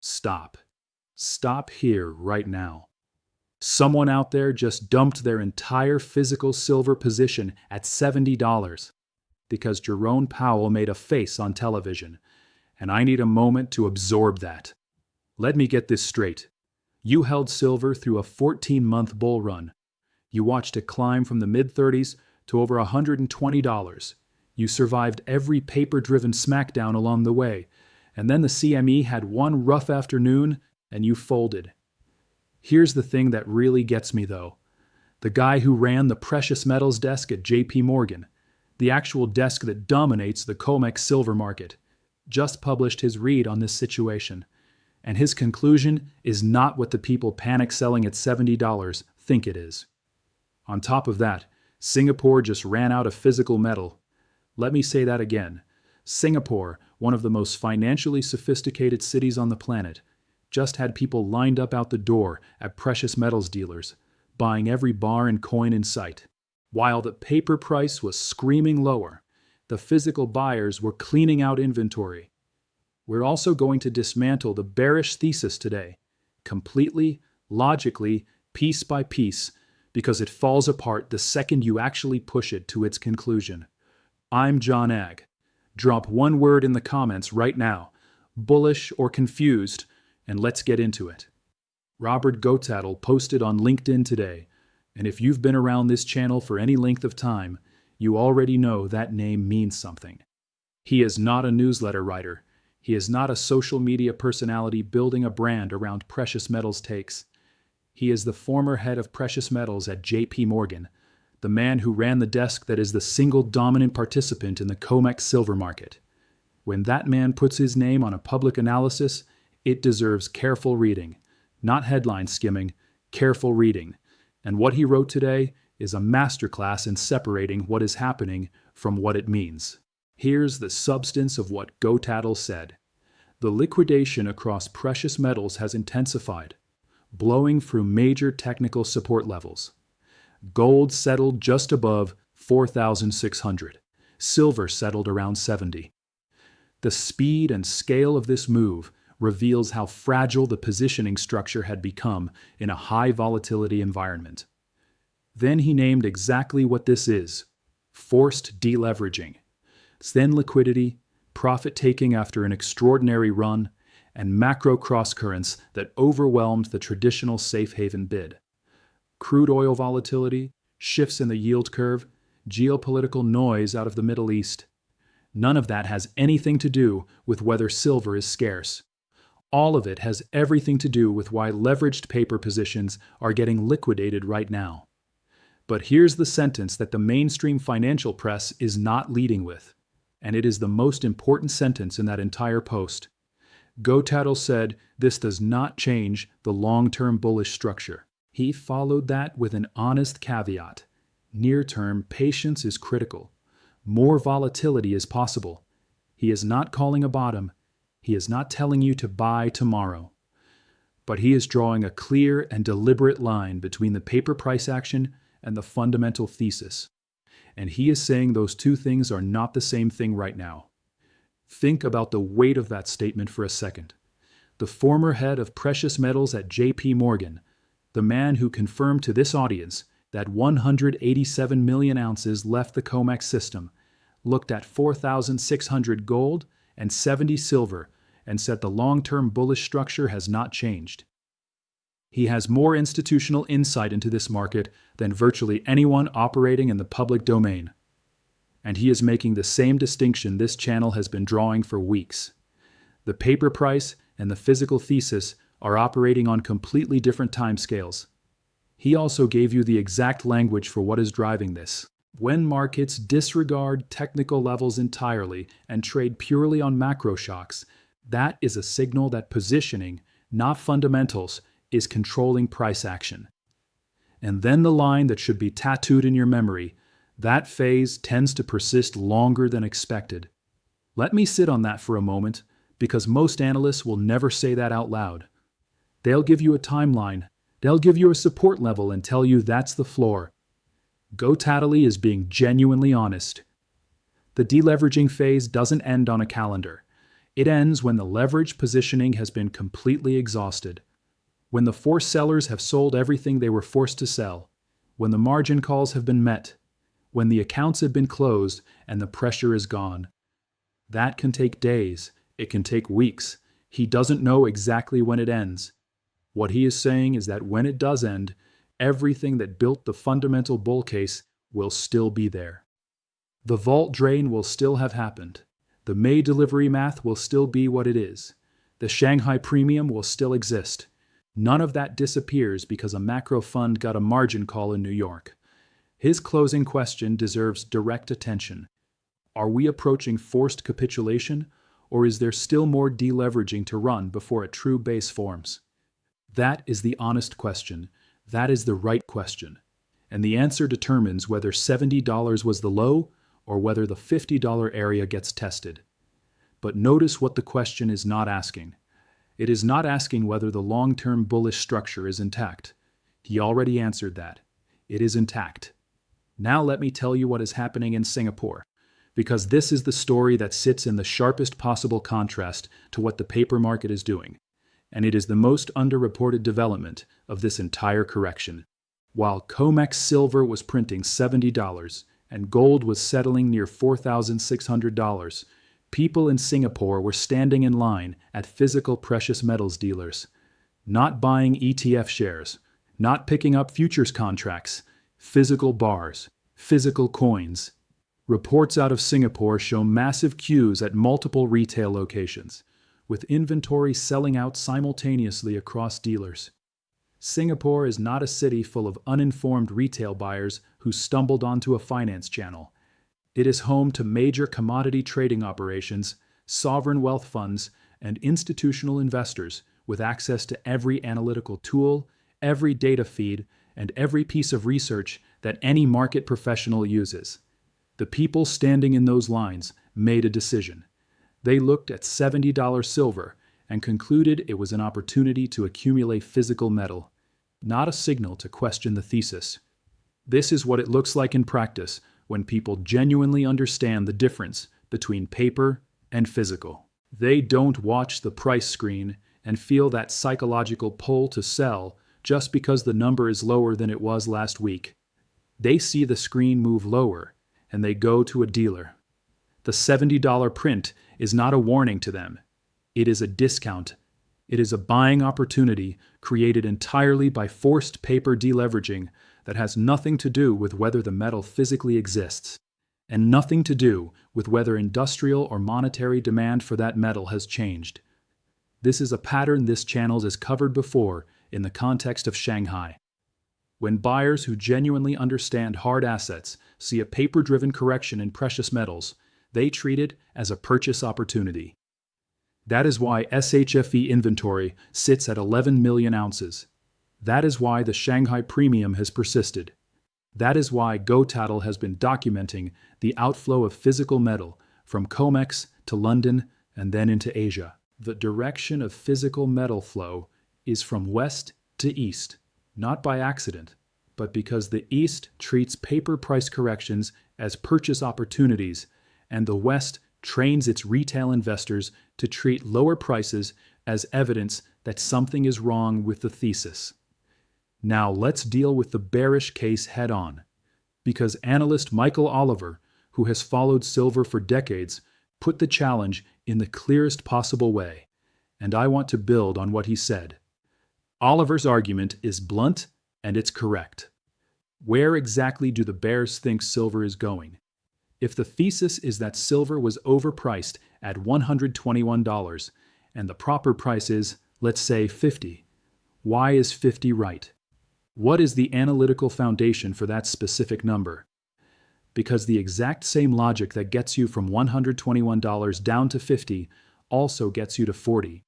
Stop. Stop here right now. Someone out there just dumped their entire physical silver position at $70 because Jerome Powell made a face on television, and I need a moment to absorb that. Let me get this straight. You held silver through a 14-month bull run. You watched it climb from the mid-30s to over $120. You survived every paper-driven smackdown along the way, and then the CME had one rough afternoon and you folded. Here's the thing that really gets me, though. The guy who ran the precious metals desk at JP Morgan, the actual desk that dominates the COMEX silver market, just published his read on this situation. And his conclusion is not what the people panic selling at $70 think it is. On top of that, Singapore just ran out of physical metal. Let me say that again. Singapore, one of the most financially sophisticated cities on the planet, just had people lined up out the door at precious metals dealers, buying every bar and coin in sight. While the paper price was screaming lower, the physical buyers were cleaning out inventory. We're also going to dismantle the bearish thesis today, completely, logically, piece by piece, because it falls apart the second you actually push it to its conclusion. I'm John Ag. Drop one word in the comments right now, bullish or confused, and let's get into it. Robert Goetatle posted on LinkedIn today, and if you've been around this channel for any length of time, you already know that name means something. He is not a newsletter writer. He is not a social media personality building a brand around precious metals takes. He is the former head of precious metals at JP Morgan, the man who ran the desk that is the single dominant participant in the COMEX silver market. When that man puts his name on a public analysis, it deserves careful reading, not headline skimming, careful reading. And what he wrote today is a masterclass in separating what is happening from what it means. Here's the substance of what Goetatle said. The liquidation across precious metals has intensified, blowing through major technical support levels. Gold settled just above 4,600. Silver settled around 70. The speed and scale of this move reveals how fragile the positioning structure had become in a high volatility environment. Then he named exactly what this is: forced deleveraging, thin liquidity, profit-taking after an extraordinary run, and macro crosscurrents that overwhelmed the traditional safe haven bid. Crude oil volatility, shifts in the yield curve, geopolitical noise out of the Middle East. None of that has anything to do with whether silver is scarce. All of it has everything to do with why leveraged paper positions are getting liquidated right now. But here's the sentence that the mainstream financial press is not leading with, and it is the most important sentence in that entire post. Goetatle said this does not change the long-term bullish structure. He followed that with an honest caveat. Near-term patience is critical. More volatility is possible. He is not calling a bottom. He is not telling you to buy tomorrow. But he is drawing a clear and deliberate line between the paper price action and the fundamental thesis. And he is saying those two things are not the same thing right now. Think about the weight of that statement for a second. The former head of precious metals at JP Morgan, the man who confirmed to this audience that 187 million ounces left the COMEX system, looked at 4,600 gold and 70 silver and said the long-term bullish structure has not changed. He has more institutional insight into this market than virtually anyone operating in the public domain. And he is making the same distinction this channel has been drawing for weeks. The paper price and the physical thesis are operating on completely different timescales. He also gave you the exact language for what is driving this. When markets disregard technical levels entirely and trade purely on macro shocks, that is a signal that positioning, not fundamentals, is controlling price action. And then the line that should be tattooed in your memory, that phase tends to persist longer than expected. Let me sit on that for a moment, because most analysts will never say that out loud. They'll give you a timeline, they'll give you a support level and tell you that's the floor. Goetatle is being genuinely honest. The deleveraging phase doesn't end on a calendar. It ends when the leverage positioning has been completely exhausted, when the forced sellers have sold everything they were forced to sell, when the margin calls have been met, when the accounts have been closed and the pressure is gone. That can take days, it can take weeks. He doesn't know exactly when it ends. What he is saying is that when it does end, everything that built the fundamental bull case will still be there. The vault drain will still have happened. The May delivery math will still be what it is. The Shanghai premium will still exist. None of that disappears because a macro fund got a margin call in New York. His closing question deserves direct attention. Are we approaching forced capitulation, or is there still more deleveraging to run before a true base forms? That is the honest question. That is the right question. And the answer determines whether $70 was the low or whether the $50 area gets tested. But notice what the question is not asking. It is not asking whether the long-term bullish structure is intact. He already answered that. It is intact. Now let me tell you what is happening in Singapore, because this is the story that sits in the sharpest possible contrast to what the paper market is doing, and it is the most underreported development of this entire correction. While COMEX silver was printing $70 and gold was settling near $4,600, people in Singapore were standing in line at physical precious metals dealers, not buying ETF shares, not picking up futures contracts, physical bars, physical coins. Reports out of Singapore show massive queues at multiple retail locations, with inventory selling out simultaneously across dealers. Singapore is not a city full of uninformed retail buyers who stumbled onto a finance channel. It is home to major commodity trading operations, sovereign wealth funds, and institutional investors with access to every analytical tool, every data feed, and every piece of research that any market professional uses. The people standing in those lines made a decision. They looked at $70 silver and concluded it was an opportunity to accumulate physical metal, not a signal to question the thesis. This is what it looks like in practice when people genuinely understand the difference between paper and physical. They don't watch the price screen and feel that psychological pull to sell just because the number is lower than it was last week. They see the screen move lower and they go to a dealer. The $70 print is not a warning to them. It is a discount. It is a buying opportunity created entirely by forced paper deleveraging that has nothing to do with whether the metal physically exists, and nothing to do with whether industrial or monetary demand for that metal has changed. This is a pattern this channel has covered before in the context of Shanghai. When buyers who genuinely understand hard assets see a paper-driven correction in precious metals, they treat it as a purchase opportunity. That is why SHFE inventory sits at 11 million ounces. That is why the Shanghai premium has persisted. That is why Goetatle has been documenting the outflow of physical metal from COMEX to London and then into Asia. The direction of physical metal flow is from west to east, not by accident, but because the East treats paper price corrections as purchase opportunities, and the West trains its retail investors to treat lower prices as evidence that something is wrong with the thesis. Now let's deal with the bearish case head-on, because analyst Michael Oliver, who has followed silver for decades, put the challenge in the clearest possible way, and I want to build on what he said. Oliver's argument is blunt and it's correct. Where exactly do the bears think silver is going? If the thesis is that silver was overpriced at $121 and the proper price is, let's say, $50, why is 50 right? What is the analytical foundation for that specific number? Because the exact same logic that gets you from $121 down to 50 also gets you to 40.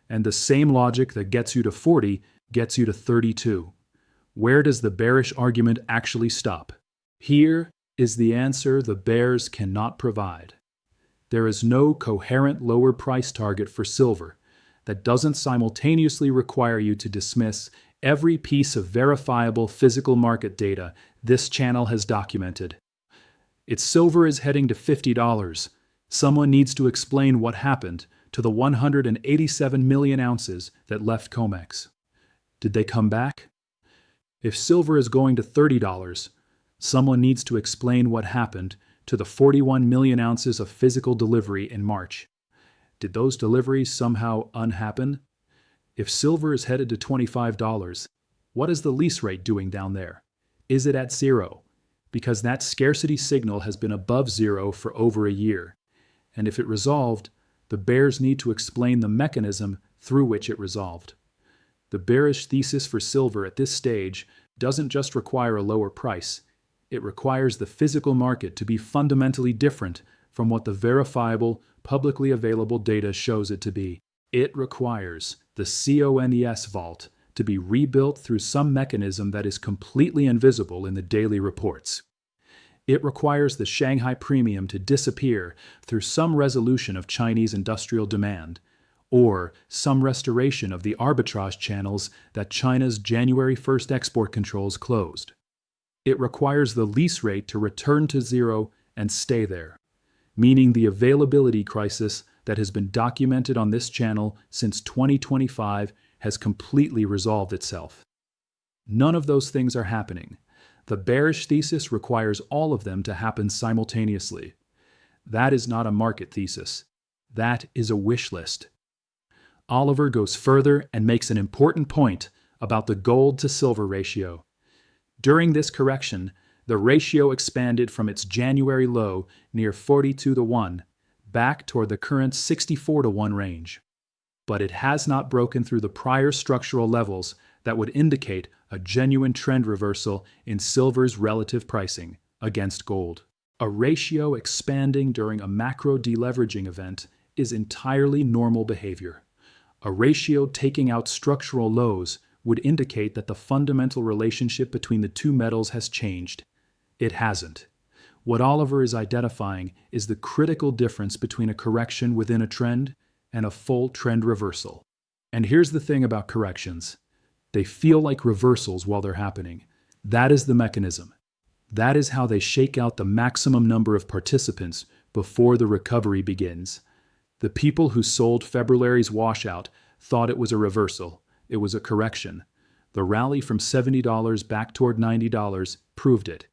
And the same logic that gets you to 40 gets you to 32. Where does the bearish argument actually stop? Here is the answer the bears cannot provide. There is no coherent lower price target for silver that doesn't simultaneously require you to dismiss every piece of verifiable physical market data this channel has documented. If silver is heading to $50, someone needs to explain what happened to the 187 million ounces that left COMEX. Did they come back? If silver is going to $30, someone needs to explain what happened to the 41 million ounces of physical delivery in March. Did those deliveries somehow unhappen? If silver is headed to $25, what is the lease rate doing down there? Is it at zero? Because that scarcity signal has been above zero for over a year. And if it resolved, the bears need to explain the mechanism through which it resolved. The bearish thesis for silver at this stage doesn't just require a lower price. It requires the physical market to be fundamentally different from what the verifiable, publicly available data shows it to be. It requires the COMEX vault to be rebuilt through some mechanism that is completely invisible in the daily reports. It requires the Shanghai premium to disappear through some resolution of Chinese industrial demand, or some restoration of the arbitrage channels that China's January 1st export controls closed. It requires the lease rate to return to zero and stay there, meaning the availability crisis that has been documented on this channel since 2025 has completely resolved itself. None of those things are happening. The bearish thesis requires all of them to happen simultaneously. That is not a market thesis. That is a wish list. Oliver goes further and makes an important point about the gold to silver ratio. During this correction, the ratio expanded from its January low near 42-1 back toward the current 64-1 range. But it has not broken through the prior structural levels that would indicate a genuine trend reversal in silver's relative pricing against gold. A ratio expanding during a macro deleveraging event is entirely normal behavior. A ratio taking out structural lows would indicate that the fundamental relationship between the two metals has changed. It hasn't. What Oliver is identifying is the critical difference between a correction within a trend and a full trend reversal. And here's the thing about corrections. They feel like reversals while they're happening. That is the mechanism. That is how they shake out the maximum number of participants before the recovery begins. The people who sold February's washout thought it was a reversal. It was a correction. The rally from $70 back toward $90 proved it.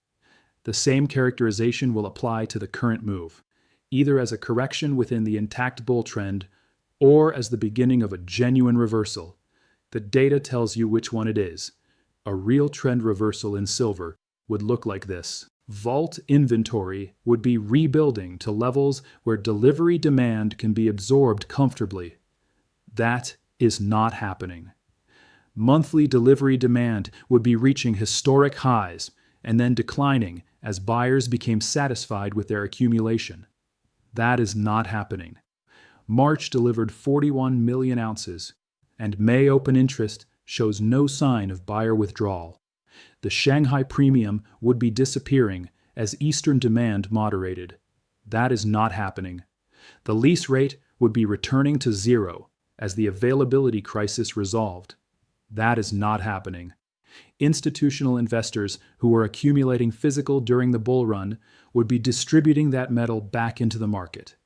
The same characterization will apply to the current move, either as a correction within the intact bull trend or as the beginning of a genuine reversal. The data tells you which one it is. A real trend reversal in silver would look like this. Vault inventory would be rebuilding to levels where delivery demand can be absorbed comfortably. That is not happening. Monthly delivery demand would be reaching historic highs and then declining as buyers became satisfied with their accumulation. That is not happening. March delivered 41 million ounces, and May open interest shows no sign of buyer withdrawal. The Shanghai premium would be disappearing as Eastern demand moderated. That is not happening. The lease rate would be returning to zero as the availability crisis resolved. That is not happening. Institutional investors who were accumulating physical during the bull run would be distributing that metal back into the market.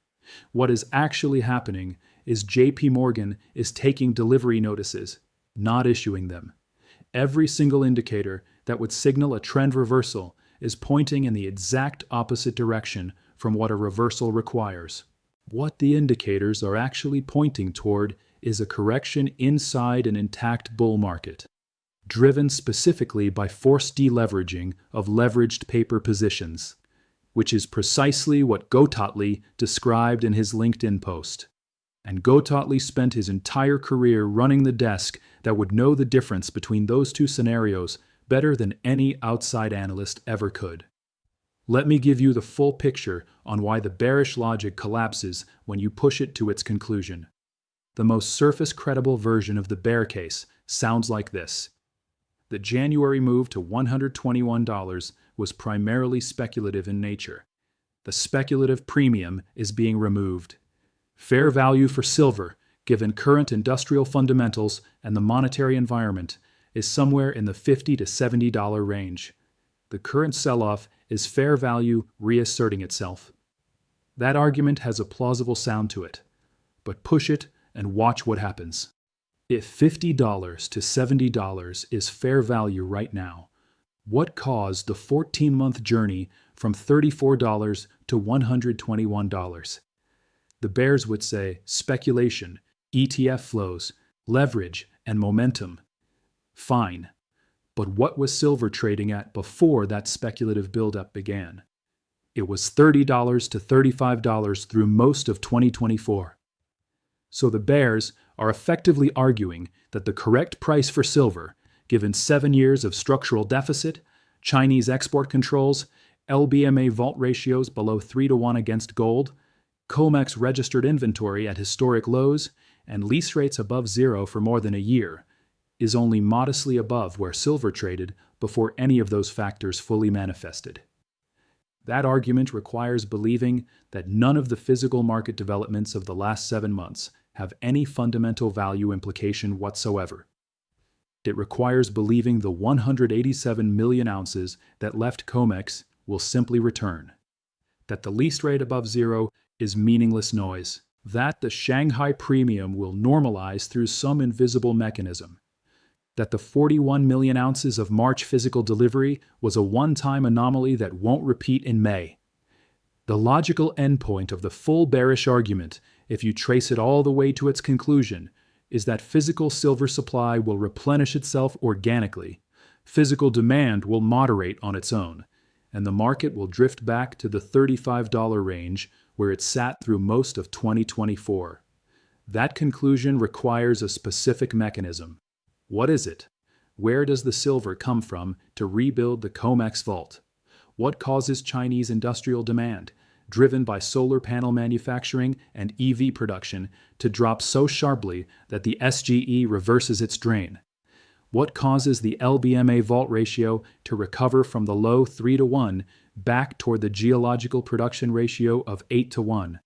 What is actually happening is JP Morgan is taking delivery notices, not issuing them. Every single indicator that would signal a trend reversal is pointing in the exact opposite direction from what a reversal requires. What the indicators are actually pointing toward is a correction inside an intact bull market, driven specifically by forced deleveraging of leveraged paper positions, which is precisely what Goetatle described in his LinkedIn post. And Goetatle spent his entire career running the desk that would know the difference between those two scenarios better than any outside analyst ever could. Let me give you the full picture on why the bearish logic collapses when you push it to its conclusion. The most surface-credible version of the bear case sounds like this. The January move to $121 was primarily speculative in nature. The speculative premium is being removed. Fair value for silver, given current industrial fundamentals and the monetary environment, is somewhere in the $50 to $70 range. The current sell-off is fair value reasserting itself. That argument has a plausible sound to it. but push it and watch what happens. If $50 to $70 is fair value right now, what caused the 14-month journey from $34 to $121? The bears would say speculation, ETF flows, leverage, and momentum. Fine. But what was silver trading at before that speculative buildup began? It was $30 to $35 through most of 2024. So the bears are effectively arguing that the correct price for silver, given 7 years of structural deficit, Chinese export controls, LBMA vault ratios below 3-to-1 against gold, COMEX registered inventory at historic lows, and lease rates above zero for more than a year, is only modestly above where silver traded before any of those factors fully manifested. That argument requires believing that none of the physical market developments of the last 7 months have any fundamental value implication whatsoever. It requires believing the 187 million ounces that left COMEX will simply return, that the lease rate above zero is meaningless noise, that the Shanghai premium will normalize through some invisible mechanism, that the 41 million ounces of March physical delivery was a one-time anomaly that won't repeat in May. The logical endpoint of the full bearish argument, if you trace it all the way to its conclusion, is that physical silver supply will replenish itself organically, physical demand will moderate on its own, and the market will drift back to the $35 range where it sat through most of 2024. That conclusion requires a specific mechanism. What is it? Where does the silver come from to rebuild the COMEX vault? What causes Chinese industrial demand, driven by solar panel manufacturing and EV production, to drop so sharply that the SGE reverses its drain? What causes the LBMA vault ratio to recover from the low 3-to-1 back toward the geological production ratio of 8-to-1?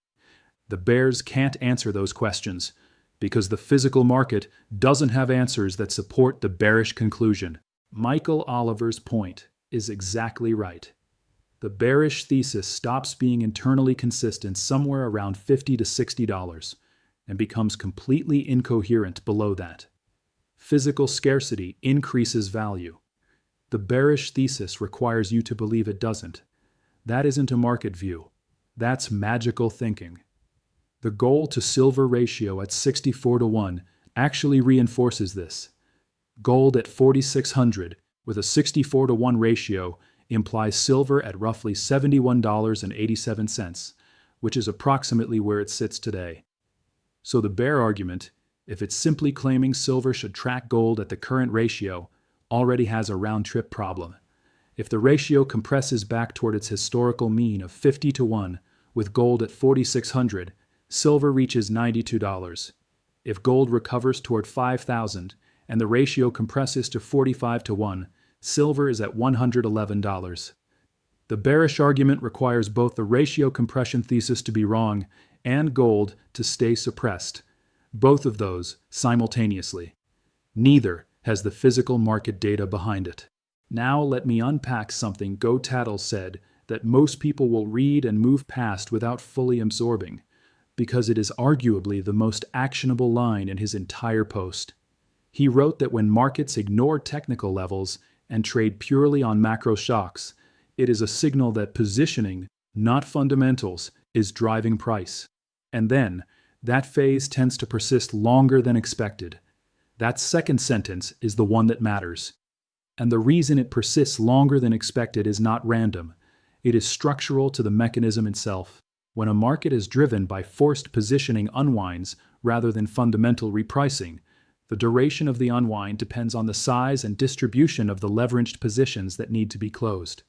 The bears can't answer those questions, because the physical market doesn't have answers that support the bearish conclusion. Michael Oliver's point is exactly right. The bearish thesis stops being internally consistent somewhere around $50 to $60 and becomes completely incoherent below that. Physical scarcity increases value. The bearish thesis requires you to believe it doesn't. That isn't a market view. That's magical thinking. The gold to silver ratio at 64-to-1 actually reinforces this. Gold at 4,600 with a 64-to-1 ratio implies silver at roughly $71.87, which is approximately where it sits today. So the bear argument, if it's simply claiming silver should track gold at the current ratio, already has a round-trip problem. If the ratio compresses back toward its historical mean of 50-to-1 with gold at 4,600, silver reaches $92. If gold recovers toward 5,000 and the ratio compresses to 45-to-1, silver is at $111. The bearish argument requires both the ratio compression thesis to be wrong and gold to stay suppressed, both of those simultaneously. Neither has the physical market data behind it. Now let me unpack something Goetatle said that most people will read and move past without fully absorbing, because it is arguably the most actionable line in his entire post. He wrote that when markets ignore technical levels and trade purely on macro shocks, it is a signal that positioning, not fundamentals, is driving price. And then, that phase tends to persist longer than expected. That second sentence is the one that matters. And the reason it persists longer than expected is not random. It is structural to the mechanism itself. When a market is driven by forced positioning unwinds rather than fundamental repricing, the duration of the unwind depends on the size and distribution of the leveraged positions that need to be closed.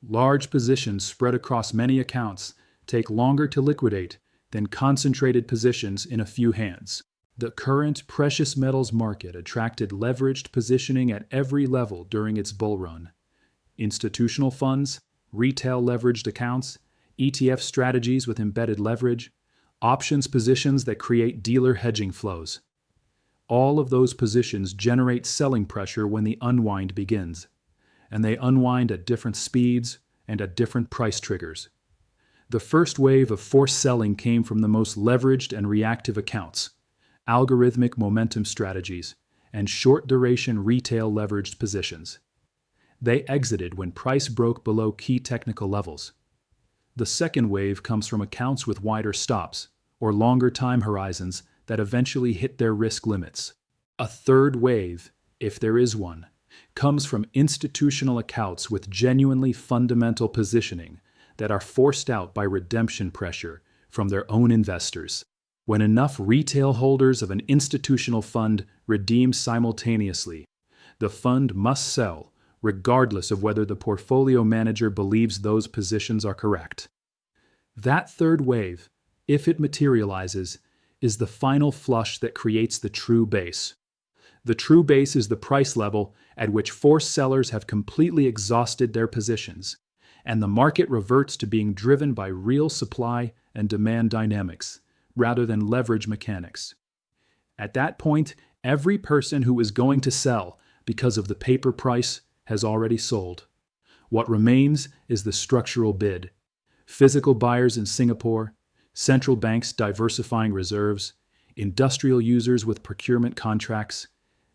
Large positions spread across many accounts take longer to liquidate than concentrated positions in a few hands. The current precious metals market attracted leveraged positioning at every level during its bull run. Institutional funds, retail leveraged accounts, ETF strategies with embedded leverage, options positions that create dealer hedging flows. All of those positions generate selling pressure when the unwind begins, and they unwind at different speeds and at different price triggers. The first wave of forced selling came from the most leveraged and reactive accounts, algorithmic momentum strategies, and short-duration retail leveraged positions. They exited when price broke below key technical levels. The second wave comes from accounts with wider stops, or longer time horizons that eventually hit their risk limits. A third wave, if there is one, comes from institutional accounts with genuinely fundamental positioning that are forced out by redemption pressure from their own investors. When enough retail holders of an institutional fund redeem simultaneously, the fund must sell, regardless of whether the portfolio manager believes those positions are correct. That third wave, if it materializes, is the final flush that creates the true base. The true base is the price level at which forced sellers have completely exhausted their positions, and the market reverts to being driven by real supply and demand dynamics, rather than leverage mechanics. At that point, every person who is going to sell because of the paper price has already sold. What remains is the structural bid. Physical buyers in Singapore, central banks diversifying reserves, industrial users with procurement contracts,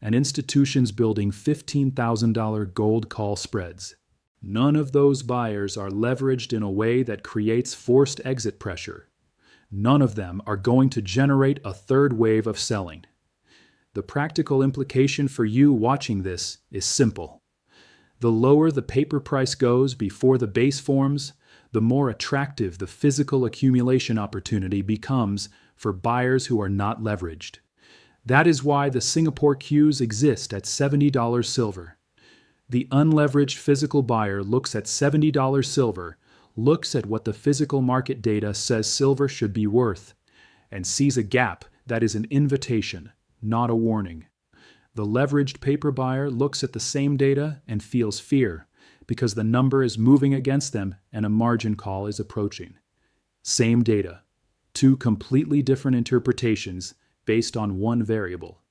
and institutions building $15,000 gold call spreads. None of those buyers are leveraged in a way that creates forced exit pressure. None of them are going to generate a third wave of selling. The practical implication for you watching this is simple. The lower the paper price goes before the base forms, the more attractive the physical accumulation opportunity becomes for buyers who are not leveraged. That is why the Singapore Qs exist at $70 silver. The unleveraged physical buyer looks at $70 silver, looks at what the physical market data says silver should be worth, and sees a gap that is an invitation, not a warning. The leveraged paper buyer looks at the same data and feels fear, because the number is moving against them and a margin call is approaching. Same data, two completely different interpretations based on one variable,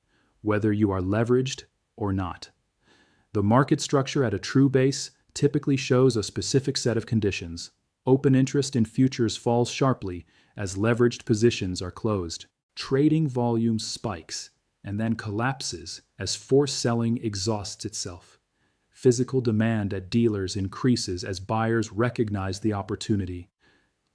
whether you are leveraged or not. The market structure at a true base typically shows a specific set of conditions. Open interest in futures falls sharply as leveraged positions are closed. Trading volume spikes and then collapses as forced selling exhausts itself. Physical demand at dealers increases as buyers recognize the opportunity.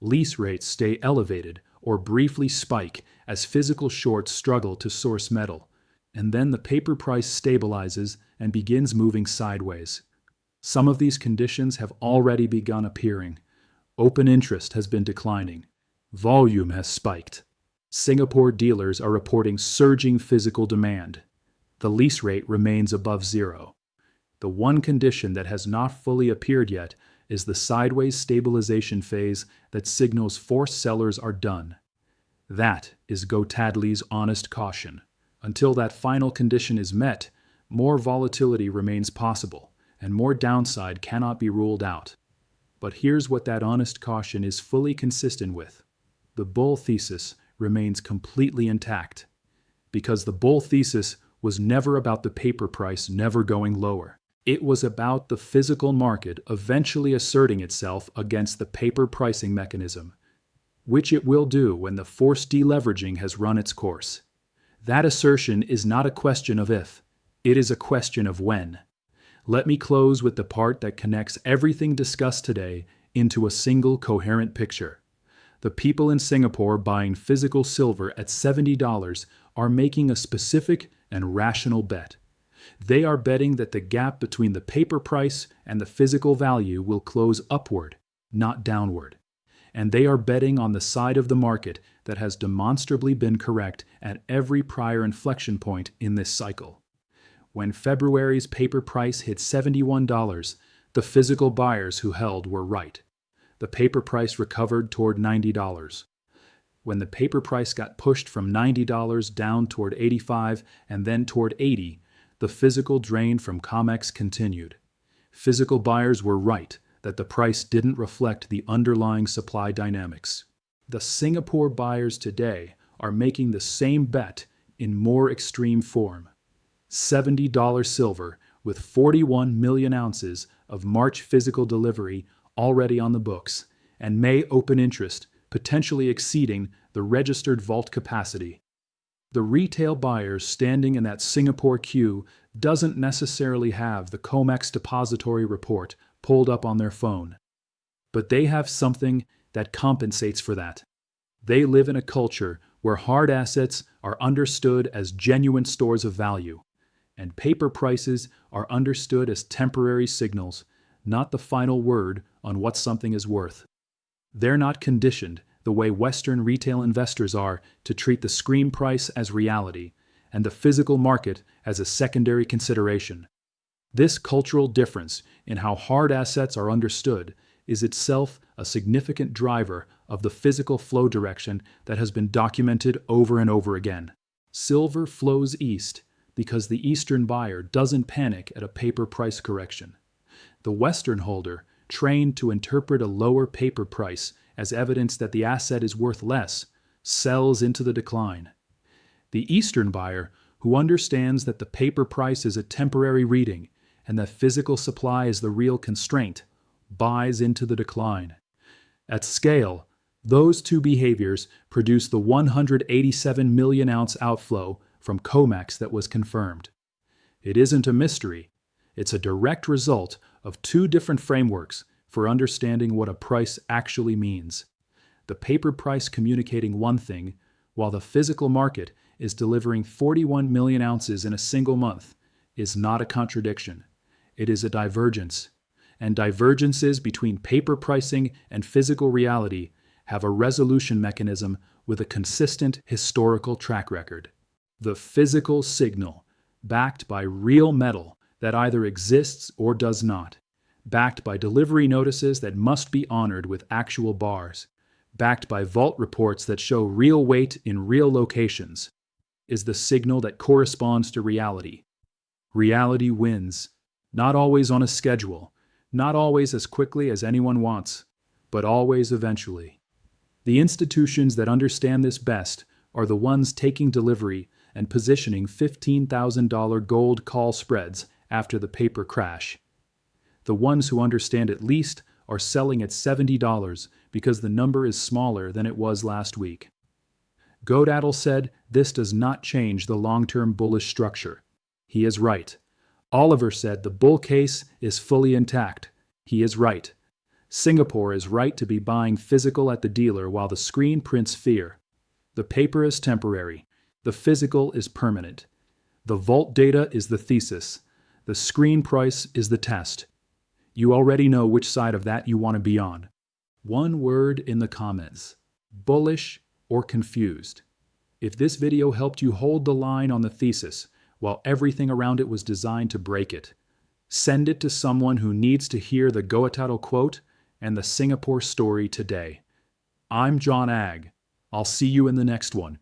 Lease rates stay elevated or briefly spike as physical shorts struggle to source metal, and then the paper price stabilizes and begins moving sideways. Some of these conditions have already begun appearing. Open interest has been declining. Volume has spiked. Singapore dealers are reporting surging physical demand. The lease rate remains above zero. The one condition that has not fully appeared yet is the sideways stabilization phase that signals forced sellers are done. That is Goetatle's honest caution. Until that final condition is met, more volatility remains possible, and more downside cannot be ruled out. But here's what that honest caution is fully consistent with. The bull thesis remains completely intact, because the bull thesis was never about the paper price never going lower. It was about the physical market eventually asserting itself against the paper pricing mechanism, which it will do when the forced deleveraging has run its course. That assertion is not a question of if, it is a question of when. Let me close with the part that connects everything discussed today into a single coherent picture. The people in Singapore buying physical silver at $70 are making a specific and rational bet. They are betting that the gap between the paper price and the physical value will close upward, not downward. And they are betting on the side of the market that has demonstrably been correct at every prior inflection point in this cycle. When February's paper price hit $71, the physical buyers who held were right. The paper price recovered toward $90. When the paper price got pushed from $90 down toward $85 and then toward $80, the physical drain from COMEX continued. Physical buyers were right that the price didn't reflect the underlying supply dynamics. The Singapore buyers today are making the same bet in more extreme form. $70 silver with 41 million ounces of March physical delivery already on the books and may open interest, potentially exceeding the registered vault capacity. The retail buyer standing in that Singapore queue doesn't necessarily have the COMEX depository report pulled up on their phone. But they have something that compensates for that. They live in a culture where hard assets are understood as genuine stores of value, and paper prices are understood as temporary signals, not the final word on what something is worth. They're not conditioned the way Western retail investors are to treat the screen price as reality and the physical market as a secondary consideration. This cultural difference in how hard assets are understood is itself a significant driver of the physical flow direction that has been documented over and over again. Silver flows east because the Eastern buyer doesn't panic at a paper price correction. The Western holder, trained to interpret a lower paper price as evidence that the asset is worth less, sells into the decline. The Eastern buyer, who understands that the paper price is a temporary reading and that physical supply is the real constraint, buys into the decline. At scale, those two behaviors produce the 187 million ounce outflow from COMEX that was confirmed. It isn't a mystery. It's a direct result of two different frameworks for understanding what a price actually means. The paper price communicating one thing, while the physical market is delivering 41 million ounces in a single month, is not a contradiction. It is a divergence. And divergences between paper pricing and physical reality have a resolution mechanism with a consistent historical track record. The physical signal, backed by real metal that either exists or does not, backed by delivery notices that must be honored with actual bars, backed by vault reports that show real weight in real locations, is the signal that corresponds to reality. Reality wins, not always on a schedule, not always as quickly as anyone wants, but always eventually. The institutions that understand this best are the ones taking delivery and positioning $15,000 gold call spreads after the paper crash. The ones who understand it least are selling at $70 because the number is smaller than it was last week. Goetatle said this does not change the long-term bullish structure. He is right. Oliver said the bull case is fully intact. He is right. Singapore is right to be buying physical at the dealer while the screen prints fear. The paper is temporary. The physical is permanent. The vault data is the thesis. The screen price is the test. You already know which side of that you want to be on. One word in the comments: bullish or confused. If this video helped you hold the line on the thesis while everything around it was designed to break it, send it to someone who needs to hear the Goetatle quote and the Singapore story today. I'm John Agg. I'll see you in the next one.